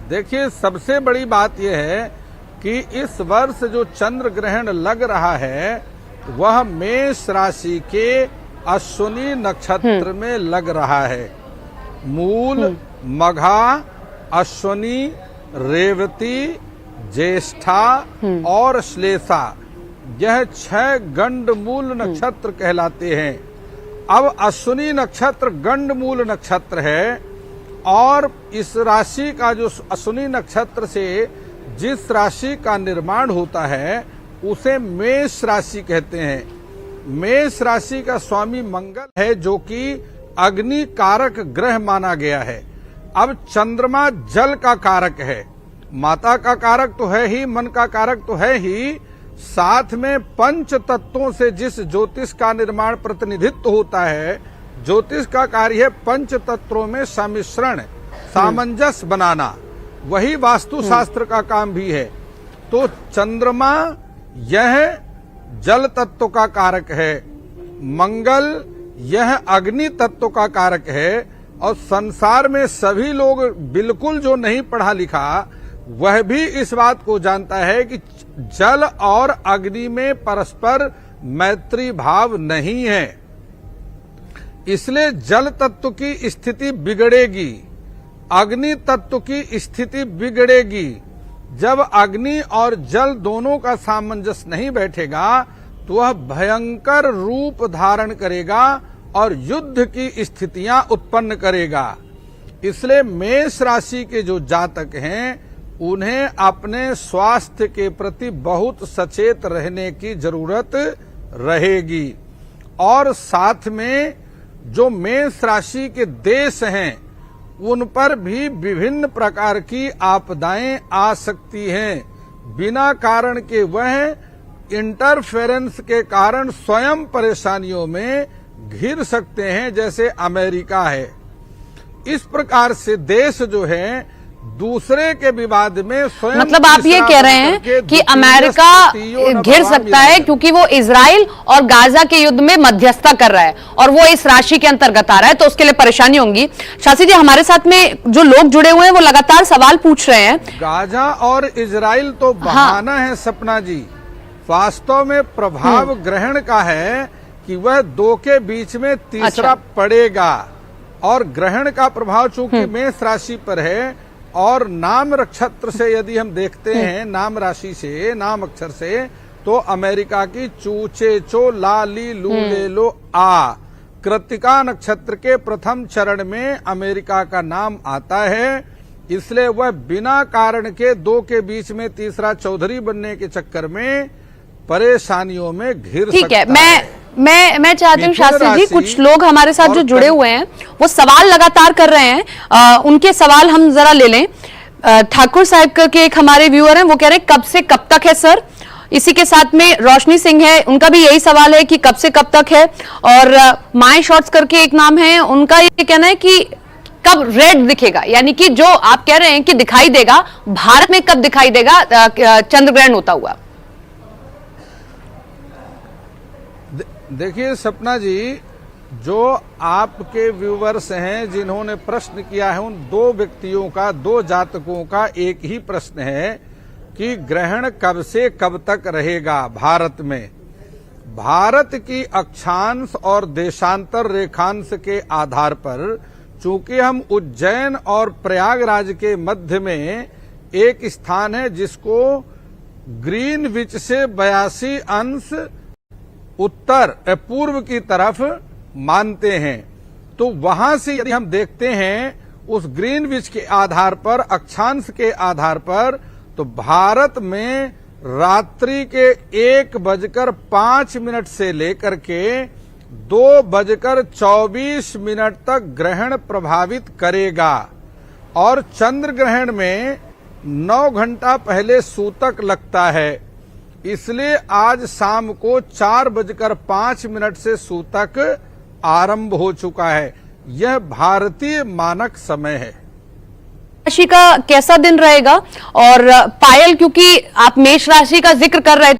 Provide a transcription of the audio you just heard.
देखिए, सबसे बड़ी बात यह है कि इस वर्ष जो चंद्र ग्रहण लग रहा है वह मेष राशि के अश्विनी नक्षत्र में लग रहा है। मूल, मघा, अश्विनी, रेवती, ज्येष्ठा और श्लेषा, यह 6 गंडमूल नक्षत्र कहलाते हैं। अब अश्विनी नक्षत्र गंडमूल नक्षत्र है और इस राशि का जो अश्विनी नक्षत्र से जिस राशि का निर्माण होता है उसे मेष राशि कहते हैं। मेष राशि का स्वामी मंगल है जो कि अग्नि कारक ग्रह माना गया है। अब चंद्रमा जल का कारक है, माता का कारक तो है ही, मन का कारक तो है ही, साथ में पंच तत्वों से जिस ज्योतिष का निर्माण प्रतिनिधित्व होता है, ज्योतिष का कार्य है पंच तत्वों में सम्मिश्रण, सामंजस्य बनाना, वही वास्तु शास्त्र का काम भी है। तो चंद्रमा यह जल तत्व का कारक है, मंगल यह अग्नि तत्व का कारक है, और संसार में सभी लोग बिल्कुल जो नहीं पढ़ा लिखा वह भी इस बात को जानता है कि जल और अग्नि में परस्पर मैत्री भाव नहीं है, इसलिए जल तत्व की स्थिति बिगड़ेगी, अग्नि तत्व की स्थिति बिगड़ेगी। जब अग्नि और जल दोनों का सामंजस्य नहीं बैठेगा तो वह भयंकर रूप धारण करेगा और युद्ध की स्थितियां उत्पन्न करेगा। इसलिए मेष राशि के जो जातक हैं उन्हें अपने स्वास्थ्य के प्रति बहुत सचेत रहने की जरूरत रहेगी। और साथ में जो मेष राशि के देश हैं उन पर भी विभिन्न प्रकार की आपदाएं आ सकती हैं। बिना कारण के वह इंटरफेरेंस के कारण स्वयं परेशानियों में घिर सकते हैं, जैसे अमेरिका है। इस प्रकार से देश जो है दूसरे के विवाद में स्वयं, मतलब आप ये कह रहे हैं कि अमेरिका घिर सकता है क्योंकि वो इजराइल और गाजा के युद्ध में मध्यस्थता कर रहा है और वो इस राशि के अंतर्गत आ रहा है, तो उसके लिए परेशानी होंगी। शास्त्री जी, हमारे साथ में जो लोग जुड़े हुए हैं वो लगातार सवाल पूछ रहे हैं। गाजा और इजराइल तो बहाना है सपना जी, वास्तव में प्रभाव ग्रहण का है कि वह दो के बीच में तीसरा पड़ेगा। और ग्रहण का प्रभाव चूंकि मेष राशि पर है और नाम नक्षत्र से यदि हम देखते हैं, नाम राशि से, नाम अक्षर से, तो अमेरिका की चूचे चो लाली लू ले लो आ, कृत्तिका नक्षत्र के प्रथम चरण में अमेरिका का नाम आता है। इसलिए वह बिना कारण के दो के बीच में तीसरा चौधरी बनने के चक्कर में परेशानियों में घिर सकता है। मैं चाहती हूँ शास्त्री जी, कुछ लोग हमारे साथ जो जुड़े हुए हैं वो सवाल लगातार कर रहे हैं, उनके सवाल हम जरा ले लें। ठाकुर साहब के एक हमारे व्यूअर हैं, वो कह रहे हैं कब से कब तक है सर। इसी के साथ में रोशनी सिंह है, उनका भी यही सवाल है कि कब से कब तक है। और माई शॉर्ट्स करके एक नाम है, उनका ये कहना है कि कब रेड दिखेगा, यानी कि जो आप कह रहे हैं कि दिखाई देगा, भारत में कब दिखाई देगा चंद्र ग्रहण होता हुआ। देखिए सपना जी, जो आपके व्यूवर्स हैं जिन्होंने प्रश्न किया है, उन दो व्यक्तियों का, दो जातकों का एक ही प्रश्न है कि ग्रहण कब से कब तक रहेगा भारत में। भारत की अक्षांश और देशांतर रेखांश के आधार पर, चूंकि हम उज्जैन और प्रयागराज के मध्य में एक स्थान है जिसको ग्रीनविच से 82 अंश उत्तर पूर्व की तरफ मानते हैं, तो वहां से यदि हम देखते हैं उस ग्रीनविच के आधार पर, अक्षांश के आधार पर, तो भारत में रात्रि के 1:05 से लेकर के 2:24 तक ग्रहण प्रभावित करेगा। और चंद्र ग्रहण में 9 घंटा पहले सूतक लगता है, इसलिए आज शाम को 4:05 से सूतक आरंभ हो चुका है। यह भारतीय मानक समय है। राशि का कैसा दिन रहेगा? और पायल, क्योंकि आप मेष राशि का जिक्र कर रहे थे,